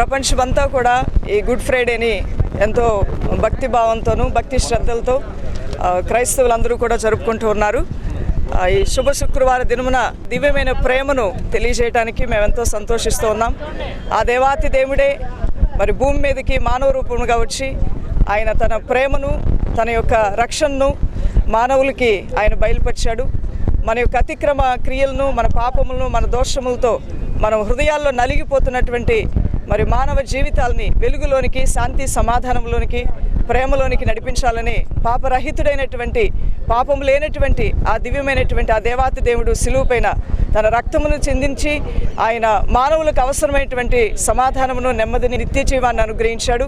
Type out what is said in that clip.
ప్రపంచమంతా కూడా ఈ గుడ్ ఫ్రైడేని ఎంతో భక్తి భావంతోనూ భక్తి శ్రద్ధలతో క్రైస్తవులందరూ కూడా జరుపుకుంటూ ఉన్నారు. ఈ శుభ శుక్రవార దినమున దివ్యమైన ప్రేమను తెలియజేయడానికి మేమెంతో సంతోషిస్తూ ఉన్నాం. ఆ దేవాతి దేవుడే మరి భూమి మీదకి మానవ రూపంగా వచ్చి ఆయన తన ప్రేమను తన యొక్క రక్షణను మానవులకి ఆయన బయలుపరిచాడు. మన యొక్క అతిక్రమ క్రియలను మన పాపములను మన దోషములతో మనం హృదయాల్లో నలిగిపోతున్నటువంటి మరి మానవ జీవితాలని వెలుగులోనికి శాంతి సమాధానంలోనికి ప్రేమలోనికి నడిపించాలని పాపరహితుడైనటువంటి పాపం లేనటువంటి ఆ దివ్యమైనటువంటి ఆ దేవాతి దేవుడు సిలువ పైన తన రక్తమును చిందించి ఆయన మానవులకు అవసరమైనటువంటి సమాధానమును నెమ్మదిని నిత్య జీవాన్ని అనుగ్రహించాడు.